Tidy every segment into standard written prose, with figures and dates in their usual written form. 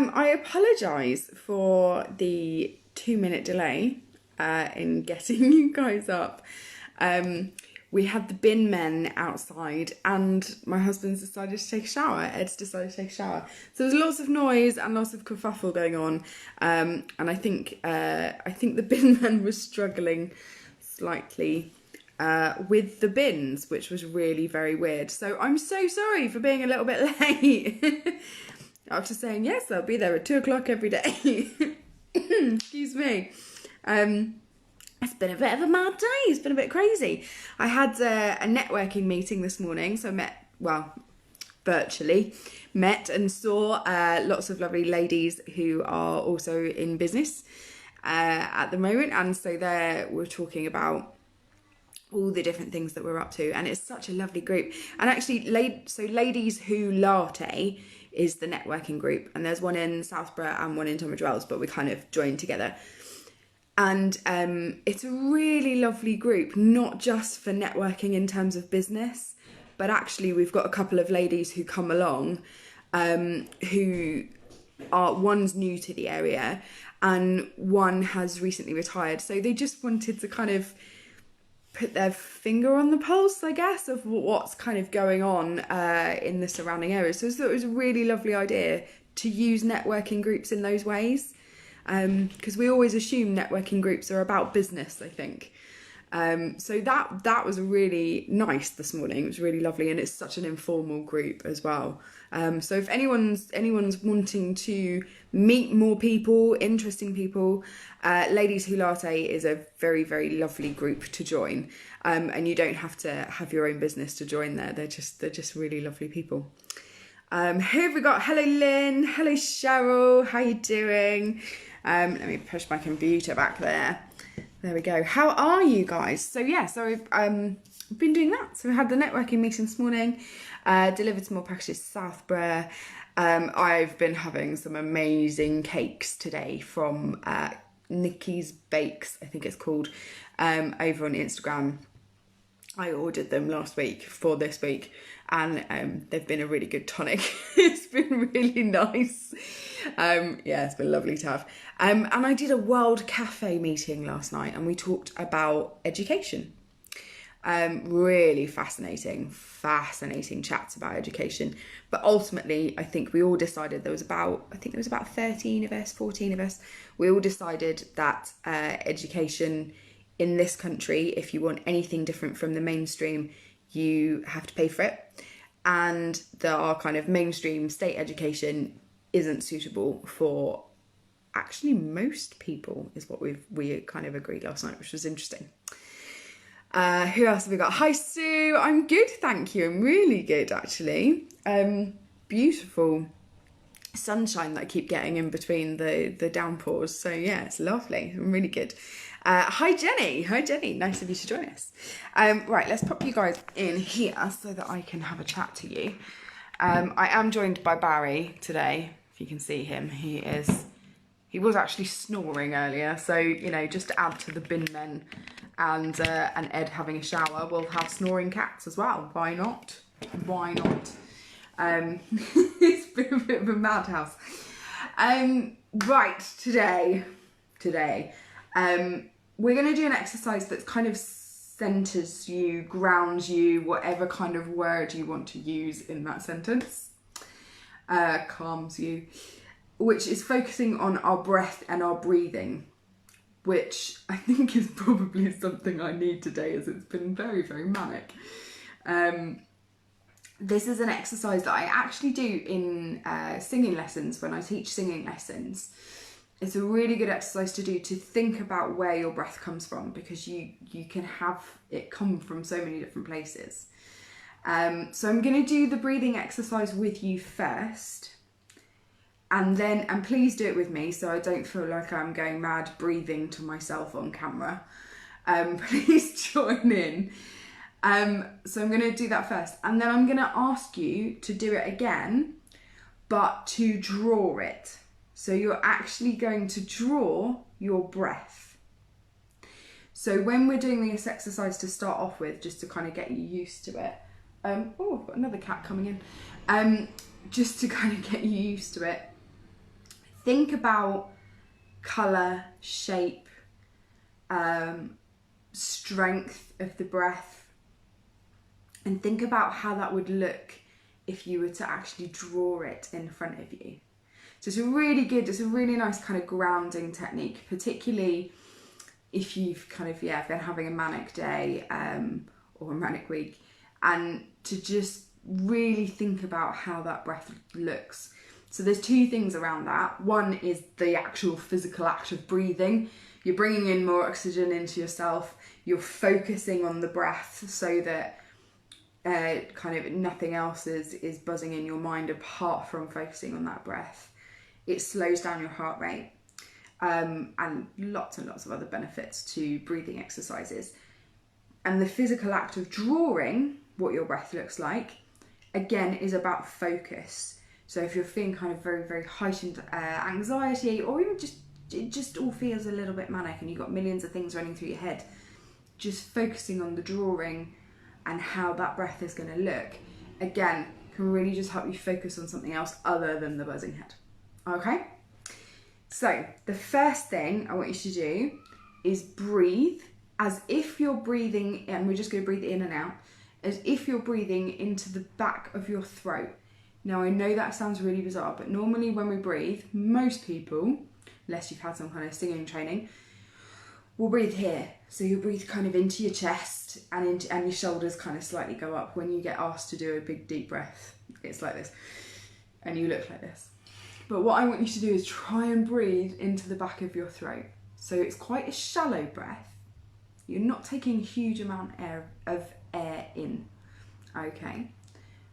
I apologise for the 2-minute delay in getting you guys up. We had the bin men outside and my husband's decided to take a shower. Ed's decided to take a shower. So there's lots of noise and lots of kerfuffle going on. And I think the bin men was struggling slightly with the bins, which was really very weird. So I'm so sorry for being a little bit late. After saying, yes, I'll be there at 2 o'clock every day. Excuse me. It's been a bit of a mad day. It's been a bit crazy. I had a networking meeting this morning. So virtually met and saw lots of lovely ladies who are also in business at the moment. And so we're talking about all the different things that we're up to. And it's such a lovely group. And actually, Ladies Who Latte is the networking group. And there's one in Southborough and one in Tunbridge Wells, but we kind of joined together. And it's a really lovely group, not just for networking in terms of business, but actually we've got a couple of ladies who come along who are, one's new to the area and one has recently retired. So they just wanted to kind of put their finger on the pulse, I guess, of what's kind of going on in the surrounding areas. So it was a really lovely idea to use networking groups in those ways. Because we always assume networking groups are about business, I think. So that was really nice this morning. It was really lovely, and it's such an informal group as well. So if anyone's wanting to meet more people, interesting people, Ladies Who Latte is a very, very lovely group to join. And you don't have to have your own business to join there. They're just really lovely people. Who have we got? Hello Lynn, hello Cheryl, how you doing? Let me push my computer back there. There we go. How are you guys? So I've been doing that. So we had the networking meeting this morning, delivered some more packages to Southborough. I've been having some amazing cakes today from Nikki's Bakes, I think it's called, over on Instagram. I ordered them last week for this week, and they've been a really good tonic. It's been really nice. It's been lovely to have. And I did a World Cafe meeting last night, and we talked about education. Really fascinating chats about education. But ultimately, I think we all decided there was about 13 of us, 14 of us. We all decided that education in this country, if you want anything different from the mainstream, you have to pay for it. And our kind of mainstream state education isn't suitable for actually most people, is what we kind of agreed last night, which was interesting. Who else have we got? Hi Sue, I'm good, thank you. I'm really good actually. Beautiful sunshine that I keep getting in between the downpours. So yeah, it's lovely. I'm really good. Hi Jenny, nice of you to join us. Right, let's pop you guys in here so that I can have a chat to you. I am joined by Barry today, if you can see him. He was actually snoring earlier, so just to add to the bin men and Ed having a shower, we'll have snoring cats as well. Why not? It's been a bit of a madhouse. Right, today, we're going to do an exercise that's kind of centers you, grounds you, whatever kind of word you want to use in that sentence, calms you, which is focusing on our breath and our breathing, which I think is probably something I need today, as it's been very, very manic. This is an exercise that I actually do in singing lessons when I teach singing lessons. It's a really good exercise to do, to think about where your breath comes from, because you can have it come from so many different places. So I'm going to do the breathing exercise with you first, and please do it with me so I don't feel like I'm going mad breathing to myself on camera. Please join in. So I'm going to do that first, and then I'm going to ask you to do it again, but to draw it. So you're actually going to draw your breath. So when we're doing this exercise to start off with, just to kind of get you used to it. I've got another cat coming in. Just to kind of get you used to it. think about colour, shape, strength of the breath, and think about how that would look if you were to actually draw it in front of you. So it's a really nice kind of grounding technique, particularly if you've kind of, been having a manic day or a manic week, and to just really think about how that breath looks. So there's two things around that. One is the actual physical act of breathing. You're bringing in more oxygen into yourself. You're focusing on the breath so that kind of nothing else is buzzing in your mind apart from focusing on that breath. It slows down your heart rate, and lots of other benefits to breathing exercises. And the physical act of drawing what your breath looks like, again, is about focus. So if you're feeling kind of very, very heightened anxiety, or even it just all feels a little bit manic and you've got millions of things running through your head, just focusing on the drawing and how that breath is going to look, again, can really just help you focus on something else other than the buzzing head. Okay? So the first thing I want you to do is breathe as if you're breathing, and we're just going to breathe in and out, as if you're breathing into the back of your throat. Now, I know that sounds really bizarre, but normally when we breathe, most people, unless you've had some kind of singing training, will breathe here. So you breathe kind of into your chest and your shoulders kind of slightly go up. When you get asked to do a big deep breath, it's like this, and you look like this. But what I want you to do is try and breathe into the back of your throat. So it's quite a shallow breath. You're not taking a huge amount of air in. Okay,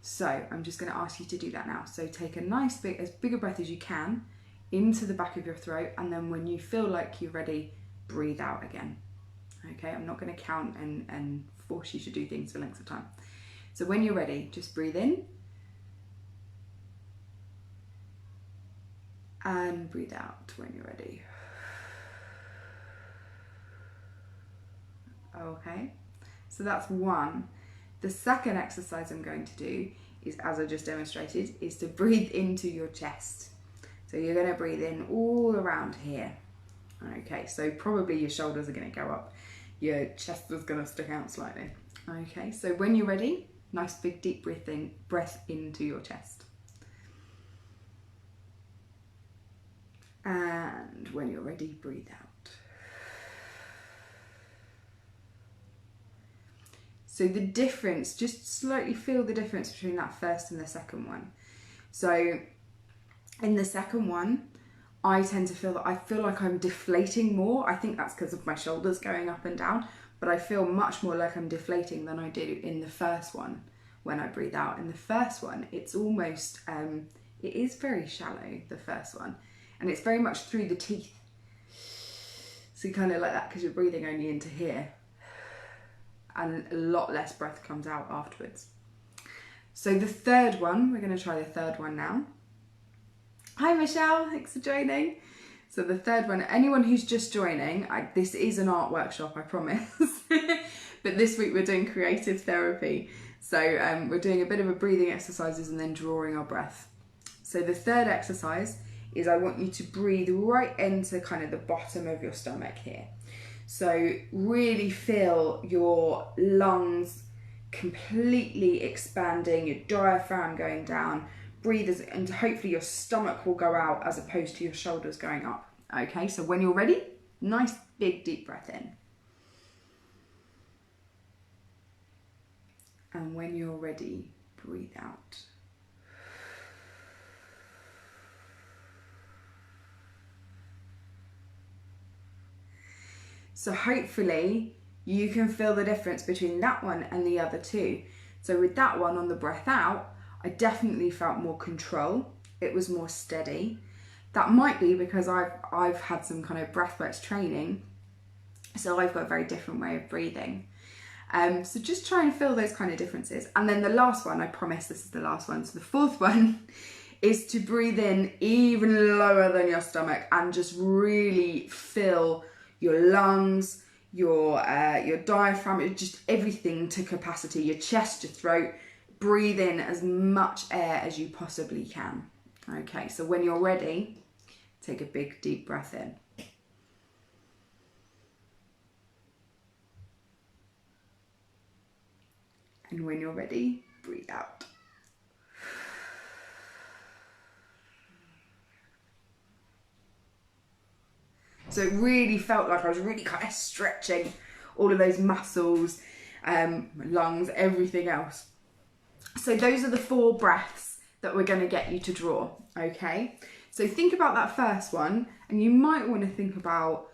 so I'm just going to ask you to do that now. So take a nice as big a breath as you can into the back of your throat, and then when you feel like you're ready, breathe out again. Okay, I'm not going to count and force you to do things for lengths of time. So when you're ready, just breathe in and breathe out when you're ready. Okay, so that's one. The second exercise I'm going to do is, as I just demonstrated, is to breathe into your chest. So you're going to breathe in all around here. Okay, so probably your shoulders are going to go up. Your chest is going to stick out slightly. Okay, so when you're ready, nice big deep breath into your chest. And when you're ready, breathe out. So the difference, just slightly feel the difference between that first and the second one. So in the second one, I tend to feel that I feel like I'm deflating more. I think that's because of my shoulders going up and down, but I feel much more like I'm deflating than I do in the first one when I breathe out. In the first one, it's almost, it is very shallow, the first one, and it's very much through the teeth. So kind of like that, because you're breathing only into here, and a lot less breath comes out afterwards. So the third one, we're going to try the third one now. Hi Michelle, thanks for joining. So the third one, anyone who's just joining, this is an art workshop, I promise. But this week we're doing creative therapy. So we're doing a bit of a breathing exercises and then drawing our breath. So the third exercise is I want you to breathe right into kind of the bottom of your stomach here. So really feel your lungs completely expanding, your diaphragm going down. Breathe and hopefully your stomach will go out as opposed to your shoulders going up. Okay, so when you're ready, nice big deep breath in. And when you're ready, breathe out. So hopefully you can feel the difference between that one and the other two. So with that one on the breath out, I definitely felt more control. It was more steady. That might be because I've had some kind of breathworks training, so I've got a very different way of breathing. So just try and feel those kind of differences. And then the last one, I promise this is the last one. So the fourth one is to breathe in even lower than your stomach and just really fill your lungs, your diaphragm, just everything to capacity, your chest, your throat. Breathe in as much air as you possibly can. Okay, so when you're ready, take a big deep breath in. And when you're ready, breathe out. So it really felt like I was really kind of stretching all of those muscles, lungs, everything else. So those are the 4 breaths that we're going to get you to draw, okay? So think about that first one, and you might want to think about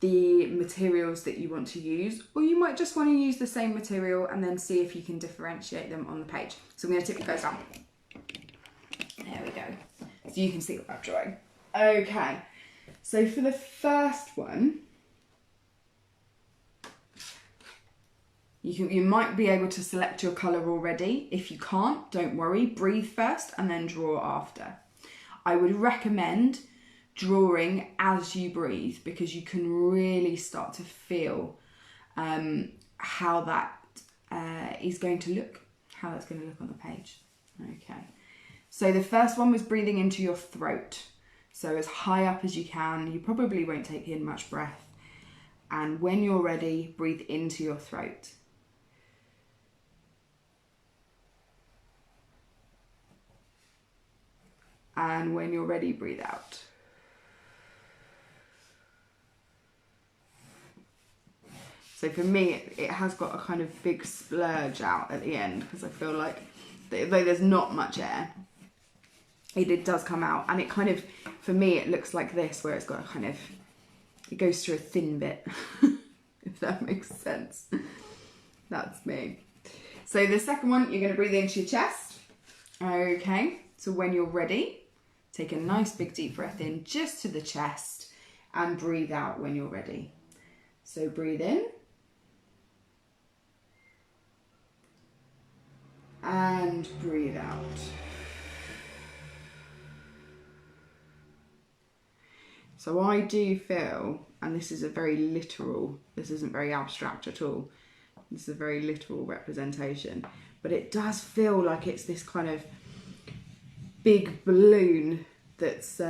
the materials that you want to use, or you might just want to use the same material and then see if you can differentiate them on the page. So I'm going to tip you guys down. There we go. So you can see what I'm drawing. Okay, so for the first one, you might be able to select your colour already. If you can't, don't worry, breathe first and then draw after. I would recommend drawing as you breathe, because you can really start to feel how that is going to look, how that's going to look on the page. Okay, so the first one was breathing into your throat, so as high up as you can. You probably won't take in much breath, and when you're ready, breathe into your throat. And when you're ready, breathe out. So for me, it has got a kind of big splurge out at the end, because I feel like, though there's not much air, it does come out. And it kind of, for me, it looks like this, where it's got a kind of, it goes through a thin bit, if that makes sense. That's me. So the second one, you're going to breathe into your chest. Okay, so when you're ready, take a nice big deep breath in just to the chest, and breathe out when you're ready. So breathe in. And breathe out. So I do feel, and this is a very literal, this isn't very abstract at all, this is a very literal representation, but it does feel like it's this kind of big balloon that's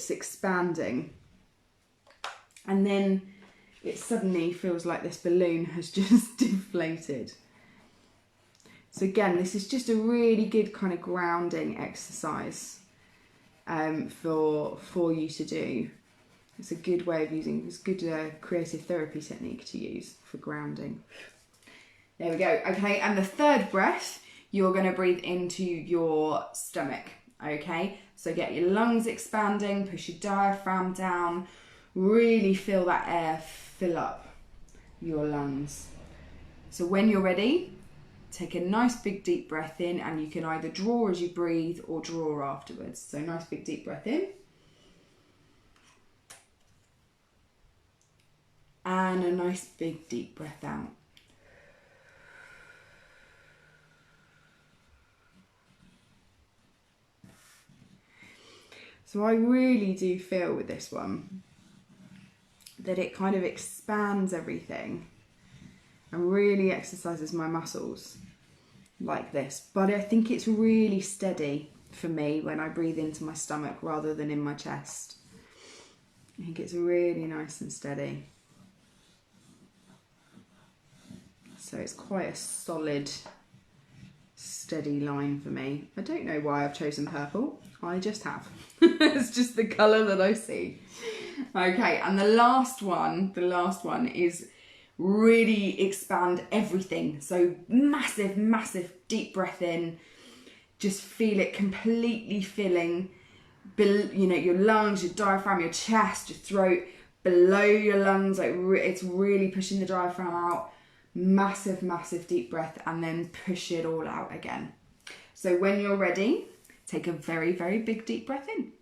expanding, and then it suddenly feels like this balloon has just deflated. So again, this is just a really good kind of grounding exercise for you to do. It's a good way of using, it's a good creative therapy technique to use for grounding. There we go. Okay, and the third breath, you're going to breathe into your stomach. Okay, so get your lungs expanding, push your diaphragm down, really feel that air fill up your lungs. So when you're ready, take a nice big deep breath in, and you can either draw as you breathe or draw afterwards. So nice big deep breath in. And a nice big deep breath out. So I really do feel with this one that it kind of expands everything and really exercises my muscles like this. But I think it's really steady for me when I breathe into my stomach rather than in my chest. I think it's really nice and steady. So it's quite a solid, steady line for me. I don't know why I've chosen purple. I just have. It's just the colour that I see. Okay, and the last one is really expand everything. So massive, massive deep breath in. Just feel it completely filling, your lungs, your diaphragm, your chest, your throat, below your lungs. Like it's really pushing the diaphragm out. Massive, massive deep breath, and then push it all out again. So when you're ready, take a very, very big deep breath in.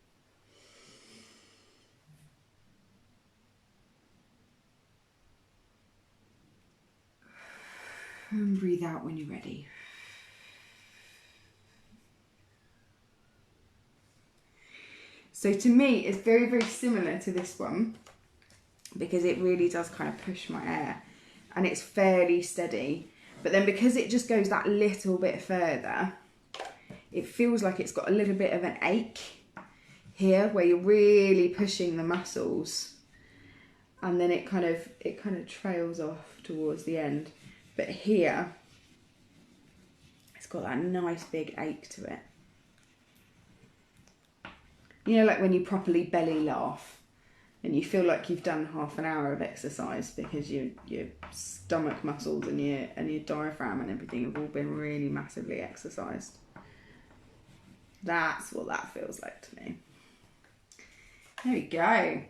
And breathe out when you're ready. So to me, it's very, very similar to this one, because it really does kind of push my air, and it's fairly steady. But then because it just goes that little bit further, it feels like it's got a little bit of an ache here, where you're really pushing the muscles, and then it kind of trails off towards the end. But here, it's got that nice big ache to it. You know, like when you properly belly laugh and you feel like you've done half an hour of exercise because your stomach muscles and your diaphragm and everything have all been really massively exercised. That's what that feels like to me. There we go.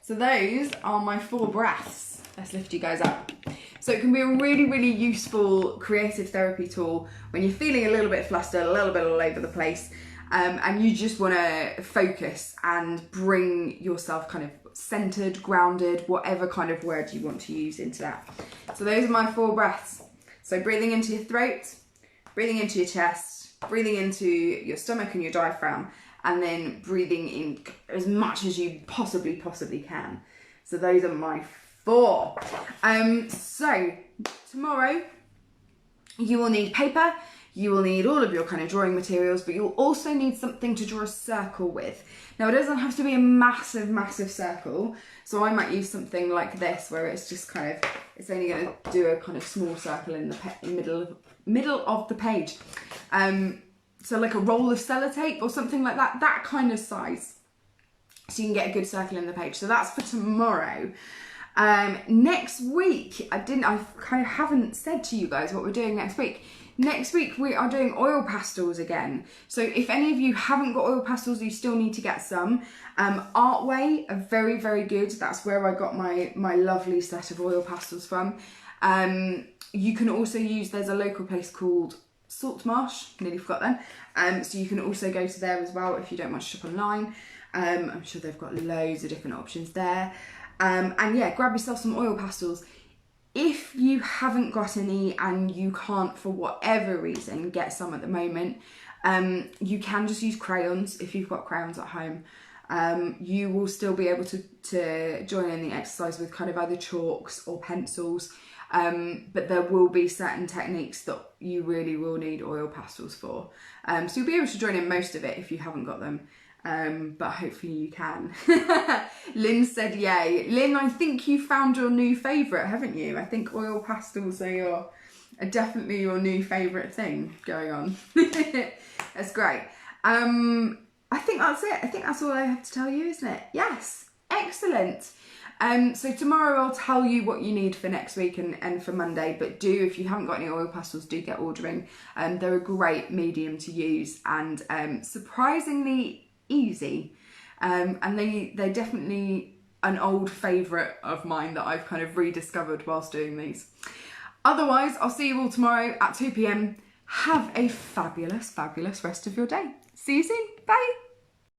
So those are my 4 breaths. Let's lift you guys up. So it can be a really, really useful creative therapy tool when you're feeling a little bit flustered, a little bit all over the place, and you just want to focus and bring yourself kind of centered, grounded, whatever kind of word you want to use into that. So those are my 4 breaths. So breathing into your throat, breathing into your chest, breathing into your stomach and your diaphragm, and then breathing in as much as you possibly can. So those are my 4. So tomorrow you will need paper, you will need all of your kind of drawing materials, but you'll also need something to draw a circle with. Now it doesn't have to be a massive, massive circle. So I might use something like this, where it's just kind of, it's only going to do a kind of small circle in the middle of the page. So like a roll of sellotape or something like that, that kind of size. So you can get a good circle in the page. So that's for tomorrow. Next week, I kind of haven't said to you guys what we're doing next week. Next week we are doing oil pastels again. So if any of you haven't got oil pastels, you still need to get some. Artway are very, very good. That's where I got my lovely set of oil pastels from. You can also use, there's a local place called Saltmarsh, nearly forgot then. So you can also go to there as well if you don't want to shop online. I'm sure they've got loads of different options there. And yeah, grab yourself some oil pastels. If you haven't got any and you can't, for whatever reason, get some at the moment, you can just use crayons if you've got crayons at home. You will still be able to join in the exercise with kind of either chalks or pencils, but there will be certain techniques that you really will need oil pastels for. So you'll be able to join in most of it if you haven't got them. But hopefully you can. Lynn said yay. Lynn, I think you found your new favourite, haven't you? I think oil pastels are definitely your new favourite thing going on. That's great. I think that's it. I think that's all I have to tell you, isn't it? Yes, excellent. So tomorrow I'll tell you what you need for next week and for Monday, but if you haven't got any oil pastels, do get ordering. They're a great medium to use and surprisingly easy, and they're definitely an old favourite of mine that I've kind of rediscovered whilst doing these. Otherwise, I'll see you all tomorrow at 2 p.m. Have a fabulous, fabulous rest of your day. See you soon. Bye.